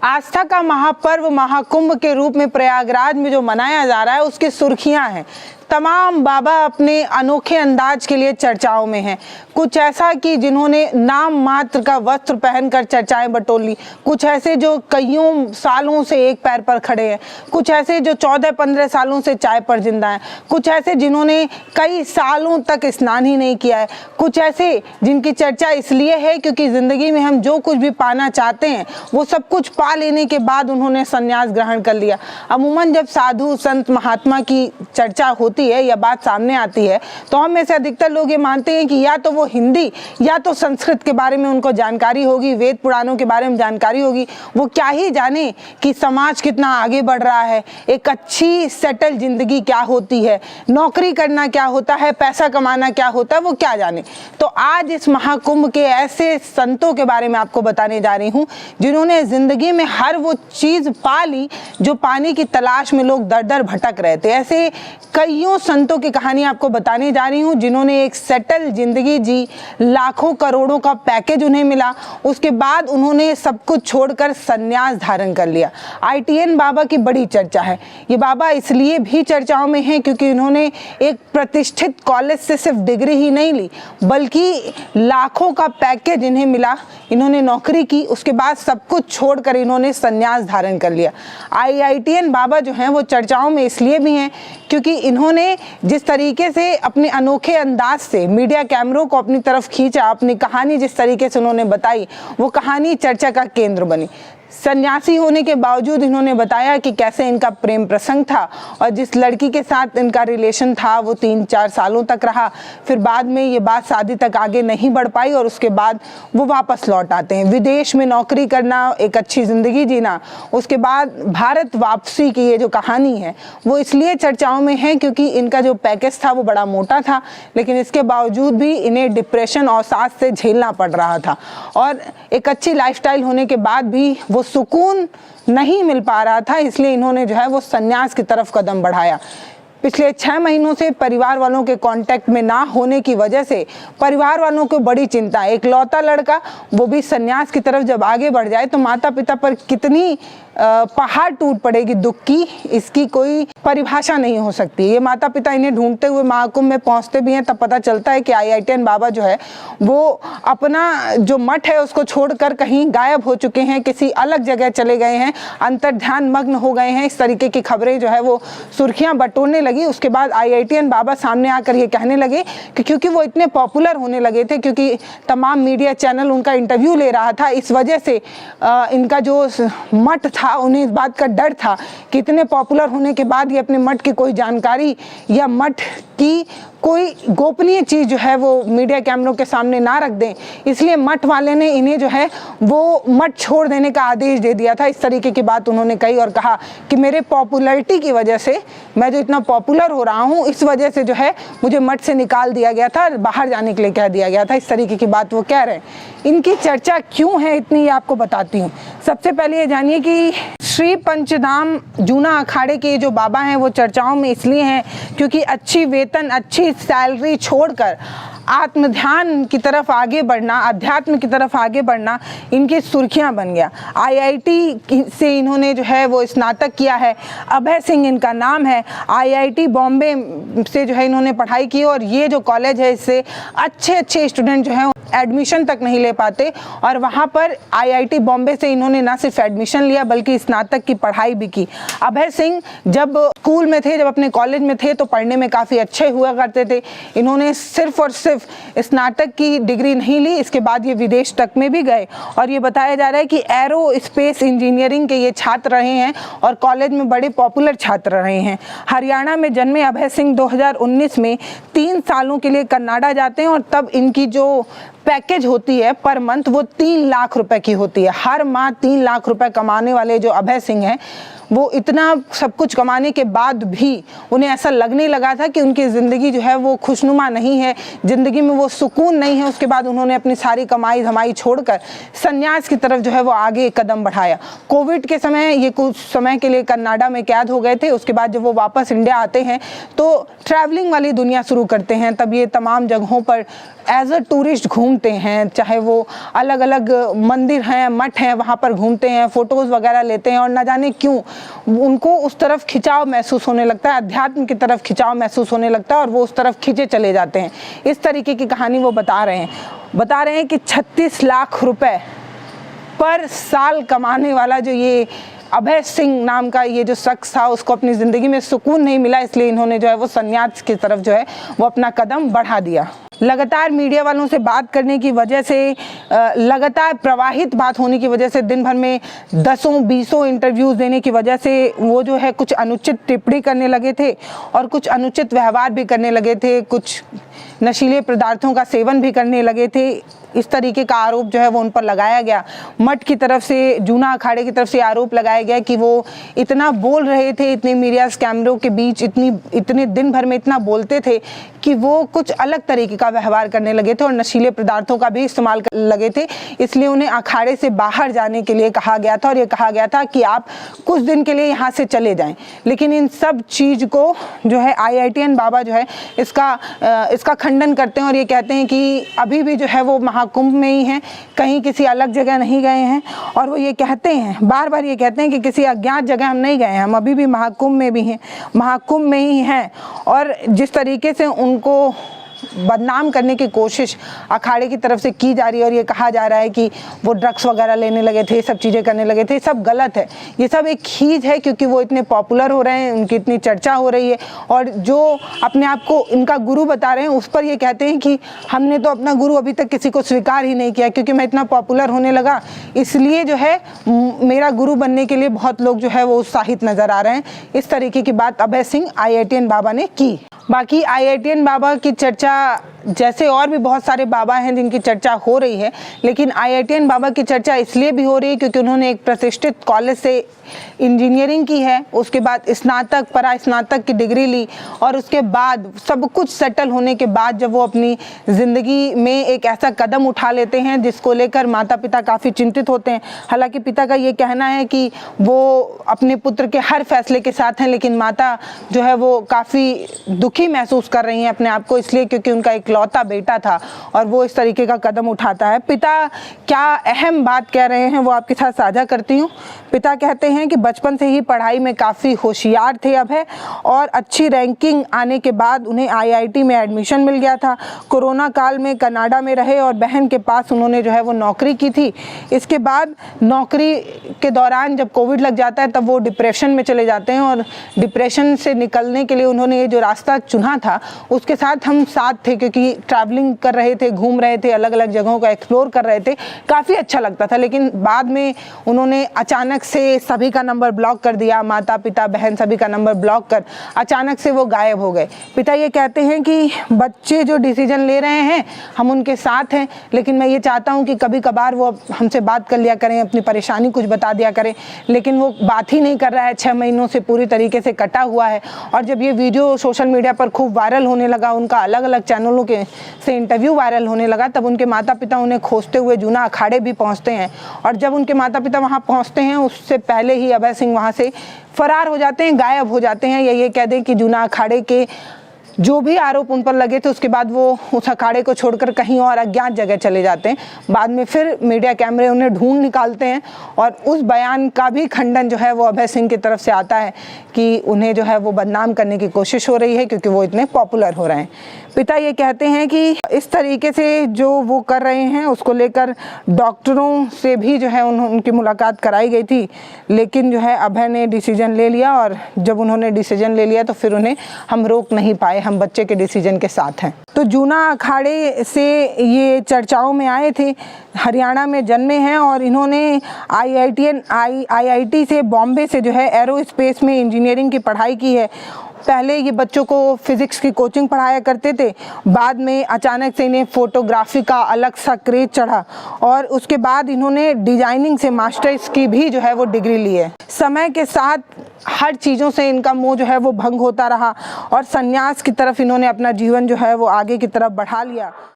आस्था का महापर्व महाकुंभ के रूप में प्रयागराज में जो मनाया जा रहा है उसकी सुर्खियां हैं। तमाम बाबा अपने अनोखे अंदाज के लिए चर्चाओं में हैं। कुछ ऐसा कि जिन्होंने नाम मात्र का वस्त्र पहनकर चर्चाएं बटोर ली, कुछ ऐसे जो कईयों सालों से एक पैर पर खड़े हैं, कुछ ऐसे जो 14-15 सालों से चाय पर जिंदा हैं, कुछ ऐसे जिन्होंने कई सालों तक स्नान ही नहीं किया है, कुछ ऐसे जिनकी चर्चा इसलिए है क्योंकि जिंदगी में हम जो कुछ भी पाना चाहते हैं वो सब कुछ पा लेने के बाद उन्होंने संन्यास ग्रहण कर लिया। अमूमन जब साधु संत महात्मा की चर्चा होती है या बात सामने आती है तो हम में से अधिकतर लोग ये मानते हैं कि या तो वो हिंदी या तो संस्कृत के बारे में उनको जानकारी होगी, वेद पुराणों के बारे में जानकारी होगी, वो क्या ही जाने कि समाज कितना आगे बढ़ रहा है, एक अच्छी सेटल जिंदगी क्या होती है, नौकरी करना क्या होता है, पैसा कमाना क्या होता है, वो क्या जाने। तो आज इस महाकुंभ के ऐसे संतों के बारे में आपको बताने जा रही हूँ जिन्होंने जिंदगी में हर वो चीज पा ली जो पाने की तलाश में लोग दर दर भटक रहे थे। ऐसे कईयों संतों की कहानी आपको बताने जा रही हूं जिन्होंने एक सेटल जिंदगी जी, लाखों करोड़ों का पैकेज उन्हें मिला, उसके बाद उन्होंने सब कुछ छोड़कर संन्यास धारण कर लिया। ITN बाबा की बड़ी चर्चा है। ये बाबा इसलिए भी चर्चाओं में हैं क्योंकि इन्होंने एक प्रतिष्ठित कॉलेज से सिर्फ डिग्री ही नहीं ली बल्कि लाखों का पैकेज इन्हें मिला, इन्होंने नौकरी की, उसके बाद सब कुछ छोड़कर इन्होंने संन्यास धारण कर लिया। ITN बाबा जो हैं वो चर्चाओं में इसलिए भी हैं क्योंकि इन्होंने जिस तरीके से अपने अनोखे अंदाज से मीडिया कैमरों को अपनी तरफ खींचा, अपनी कहानी जिस तरीके से उन्होंने बताई, वो कहानी चर्चा का केंद्र बनी। सन्यासी होने के बावजूद इन्होंने बताया कि कैसे इनका प्रेम प्रसंग था और जिस लड़की के साथ इनका रिलेशन था वो 3-4 सालों तक रहा, फिर बाद में ये बात शादी तक आगे नहीं बढ़ पाई और उसके बाद वो वापस लौट आते हैं। विदेश में नौकरी करना, एक अच्छी ज़िंदगी जीना, उसके बाद भारत वापसी की ये जो कहानी है वो इसलिए चर्चाओं में है क्योंकि इनका जो पैकेज था वो बड़ा मोटा था, लेकिन इसके बावजूद भी इन्हें डिप्रेशन और साथ से झेलना पड़ रहा था और एक अच्छी लाइफस्टाइल होने के बाद भी वो सुकून नहीं मिल पा रहा था, इसलिए इन्होंने जो है वो संन्यास की तरफ कदम बढ़ाया। पिछले 6 महीनों से परिवार वालों के कांटेक्ट में ना होने की वजह से परिवार वालों को बड़ी चिंता है। एक लौता लड़का वो भी संन्यास की तरफ जब आगे बढ़ जाए तो माता पिता पर कितनी पहाड़ टूट पड़ेगी दुख की, इसकी कोई परिभाषा नहीं हो सकती। ये माता पिता इन्हें ढूंढते हुए महाकुंभ में पहुंचते भी हैं तब पता चलता है कि ITN बाबा जो है वो अपना जो मठ है उसको छोड़कर कहीं गायब हो चुके हैं, किसी अलग जगह चले गए हैं, अंतर्ध्यान मग्न हो गए हैं। इस तरीके की खबरें जो है वो सुर्खियां बटोरने लगी। उसके बाद ITN बाबा सामने आकर ये कहने लगे कि क्योंकि वो इतने पॉपुलर होने लगे थे, क्योंकि तमाम मीडिया चैनल उनका इंटरव्यू ले रहा था, इस वजह से इनका जो मठ था उन्हें इस बात का डर था कि इतने पॉपुलर होने के बाद ये अपने मठ की कोई जानकारी या मठ की कोई गोपनीय चीज़ जो है वो मीडिया कैमरों के सामने ना रख दें, इसलिए मठ वाले ने इन्हें जो है वो मठ छोड़ देने का आदेश दे दिया था। इस तरीके की बात उन्होंने कही और कहा कि मेरे पॉपुलैरिटी की वजह से, मैं जो इतना पॉपुलर हो रहा हूँ इस वजह से जो है मुझे मठ से निकाल दिया गया था, बाहर जाने के लिए कह दिया गया था। इस तरीके की बात वो कह रहे हैं। इनकी चर्चा क्यों है इतनी, ये आपको बताती हूँ। सबसे पहले ये जानिए कि श्री पंचधाम जूना अखाड़े के जो बाबा हैं वो चर्चाओं में इसलिए हैं क्योंकि अच्छी वेतन, अच्छी सैलरी छोड़कर आत्म ध्यान की तरफ आगे बढ़ना, अध्यात्म की तरफ आगे बढ़ना इनकी सुर्खियां बन गया। IIT से इन्होंने जो है वो स्नातक किया है, अभय सिंह इनका नाम है। IIT बॉम्बे से जो है इन्होंने पढ़ाई की और ये जो कॉलेज है इससे अच्छे स्टूडेंट जो हैं एडमिशन तक नहीं ले पाते और वहाँ पर IIT बॉम्बे से इन्होंने ना सिर्फ एडमिशन लिया बल्कि स्नातक की पढ़ाई भी की। अभय सिंह जब स्कूल में थे, जब अपने कॉलेज में थे तो पढ़ने में काफ़ी अच्छे हुआ करते थे। इन्होंने सिर्फ और सिर्फ स्नातक की डिग्री नहीं ली, इसके बाद ये विदेश तक में भी गए और ये बताया जा रहा है कि एरो स्पेस इंजीनियरिंग के ये छात्र रहे हैं और कॉलेज में बड़े पॉपुलर छात्र रहे हैं। हरियाणा में जन्मे अभय सिंह 2019 में 3 सालों के लिए कनाडा जाते हैं और तब इनकी जो पैकेज होती है पर मंथ वो 3 लाख रुपए की होती है। हर माह 3 लाख रुपए कमाने वाले जो अभय सिंह हैं वो इतना सब कुछ कमाने के बाद भी उन्हें ऐसा लगने लगा था कि उनकी ज़िंदगी जो है वो खुशनुमा नहीं है, ज़िंदगी में वो सुकून नहीं है। उसके बाद उन्होंने अपनी सारी कमाई धमाई छोड़कर संन्यास की तरफ जो है वो आगे कदम बढ़ाया। कोविड के समय ये कुछ समय के लिए कनाडा में कैद हो गए थे। उसके बाद जब वो वापस इंडिया आते हैं तो ट्रैवलिंग वाली दुनिया शुरू करते हैं। तब ये तमाम जगहों पर एज अ टूरिस्ट घूमते हैं, चाहे वो अलग अलग मंदिर हैं, मठ हैं, वहाँ पर घूमते हैं, फ़ोटोज़ वगैरह लेते हैं और न जाने क्यों उनको उस तरफ खिंचाव महसूस होने लगता है, अध्यात्म की तरफ खिंचाव महसूस होने लगता है और वो उस तरफ खींचे चले जाते हैं। इस तरीके की कहानी वो बता रहे हैं कि 36 लाख रुपए पर साल कमाने वाला जो ये अभय सिंह नाम का ये जो शख्स था, उसको अपनी ज़िंदगी में सुकून नहीं मिला, इसलिए इन्होंने जो है वो संन्यास की तरफ जो है वो अपना कदम बढ़ा दिया। लगातार मीडिया वालों से बात करने की वजह से, लगातार प्रवाहित बात होने की वजह से, दिन भर में 10-20 इंटरव्यूज़ देने की वजह से वो जो है कुछ अनुचित टिप्पणी करने लगे थे और कुछ अनुचित व्यवहार भी करने लगे थे, कुछ नशीले पदार्थों का सेवन भी करने लगे थे। इस तरीके का आरोप जो है वो उन पर लगाया गया। मठ की तरफ से, जूना अखाड़े की तरफ से आरोप लगाया गया कि वो इतना बोल रहे थे, इतने मीडिया कैमरों के बीच इतने दिन भर में इतना बोलते थे कि वो कुछ अलग तरीके का व्यवहार करने लगे थे और नशीले पदार्थों का भी इस्तेमाल करने लगे थे। इसलिए उन्हें अखाड़े से बाहर जाने के लिए कहा गया था और ये कहा गया था कि आप कुछ दिन के लिए यहाँ से चले जाएं। लेकिन इन सब चीज़ को जो है IITN बाबा जो है इसका खंडन करते हैं और ये कहते हैं कि अभी भी जो है वो महाकुंभ में ही हैं, कहीं किसी अलग जगह नहीं गए हैं। और वो ये कहते हैं, बार बार ये कहते हैं कि किसी अज्ञात जगह हम नहीं गए हैं, हम अभी भी महाकुंभ में भी हैं, महाकुंभ में ही हैं। और जिस तरीके से उनको बदनाम करने की कोशिश अखाड़े की तरफ से की जा रही है और ये कहा जा रहा है कि वो ड्रग्स वगैरह लेने लगे थे, सब चीज़ें करने लगे थे, सब गलत है। ये सब एक खींच है क्योंकि वो इतने पॉपुलर हो रहे हैं, उनकी इतनी चर्चा हो रही है और जो अपने आप को इनका गुरु बता रहे हैं उस पर ये कहते हैं कि हमने तो अपना गुरु अभी तक किसी को स्वीकार ही नहीं किया, क्योंकि मैं इतना पॉपुलर होने लगा इसलिए जो है मेरा गुरु बनने के लिए बहुत लोग जो है वो उत्साहित नज़र आ रहे हैं। इस तरीके की बात अभय सिंह IITN बाबा ने की। बाकी IITN बाबा की चर्चा, जैसे और भी बहुत सारे बाबा हैं जिनकी चर्चा हो रही है, लेकिन IITN बाबा की चर्चा इसलिए भी हो रही है क्योंकि उन्होंने एक प्रतिष्ठित कॉलेज से इंजीनियरिंग की है, उसके बाद स्नातक, परास्नातक की डिग्री ली और उसके बाद सब कुछ सेटल होने के बाद जब वो अपनी ज़िंदगी में एक ऐसा कदम उठा लेते हैं जिसको लेकर माता पिता काफ़ी चिंतित होते हैं। हालांकि पिता का ये कहना है कि वो अपने पुत्र के हर फैसले के साथ हैं, लेकिन माता जो है वो काफ़ी दुखी महसूस कर रही हैं अपने आप को, इसलिए क्योंकि उनका इकलौता बेटा था और वो इस तरीके का कदम उठाता है। पिता क्या अहम बात कह रहे हैं वो आपके साथ साझा करती हूँ। पिता कहते हैं कि बचपन से ही पढ़ाई में काफ़ी होशियार थे अभय और अच्छी रैंकिंग आने के बाद उन्हें IIT में एडमिशन मिल गया था। कोरोना काल में कनाडा में रहे और बहन के पास उन्होंने जो है वो नौकरी की थी। इसके बाद नौकरी के दौरान जब कोविड लग जाता है तब वो डिप्रेशन में चले जाते हैं और डिप्रेशन से निकलने के लिए उन्होंने ये जो रास्ता चुना था उसके साथ हम साथ थे, क्योंकि ट्रैवलिंग कर रहे थे, घूम रहे थे, अलग अलग जगहों का एक्सप्लोर कर रहे थे, काफ़ी अच्छा लगता था। लेकिन बाद में उन्होंने अचानक से सभी का नंबर ब्लॉक कर दिया, माता पिता बहन सभी का नंबर ब्लॉक कर अचानक से वो गायब हो गए। पिता ये कहते हैं कि बच्चे जो डिसीजन ले रहे हैं हम उनके साथ हैं, लेकिन मैं ये चाहता हूँ कि कभी कभार वो हमसे बात कर लिया करें, अपनी परेशानी कुछ बता दिया करें, लेकिन वो बात ही नहीं कर रहा है। 6 महीनों से पूरी तरीके से कटा हुआ है। और जब ये वीडियो सोशल मीडिया पर खूब वायरल होने लगा, उनका अलग अलग चैनलों के से इंटरव्यू वायरल होने लगा, तब उनके माता पिता उन्हें खोजते हुए जूना अखाड़े भी पहुँचते हैं। और जब उनके माता पिता वहाँ पहुँचते हैं उससे पहले ही अभय सिंह वहाँ से फरार हो जाते हैं, गायब हो जाते हैं, या ये कह दें कि जूना अखाड़े के जो भी आरोप उन पर लगे थे उसके बाद वो उस अखाड़े को छोड़कर कहीं और अज्ञात जगह चले जाते हैं। बाद में फिर मीडिया कैमरे उन्हें ढूंढ निकालते हैं और उस बयान का भी खंडन जो है वो अभय सिंह की तरफ से आता है कि उन्हें जो है वो बदनाम करने की कोशिश हो रही है क्योंकि वो इतने पॉपुलर हो रहे हैं। पिता ये कहते हैं कि इस तरीके से जो वो कर रहे हैं उसको लेकर डॉक्टरों से भी जो है उनकी मुलाकात कराई गई थी, लेकिन जो है अभय ने डिसीजन ले लिया और जब उन्होंने डिसीजन ले लिया तो फिर उन्हें हम रोक नहीं पाए, हम बच्चे के डिसीजन के साथ हैं। तो जूना अखाड़े से ये चर्चाओं में आए थे, हरियाणा में जन्मे हैं और इन्होंने IIT से बॉम्बे से जो है एरोस्पेस में इंजीनियरिंग की पढ़ाई की है। पहले ये बच्चों को फिज़िक्स की कोचिंग पढ़ाया करते थे, बाद में अचानक से इन्हें फ़ोटोग्राफी का अलग सा क्रेज चढ़ा और उसके बाद इन्होंने डिजाइनिंग से मास्टर्स की भी जो है वो डिग्री ली है। समय के साथ हर चीज़ों से इनका मोह जो है वो भंग होता रहा और संन्यास की तरफ इन्होंने अपना जीवन जो है वो आगे की तरफ बढ़ा लिया।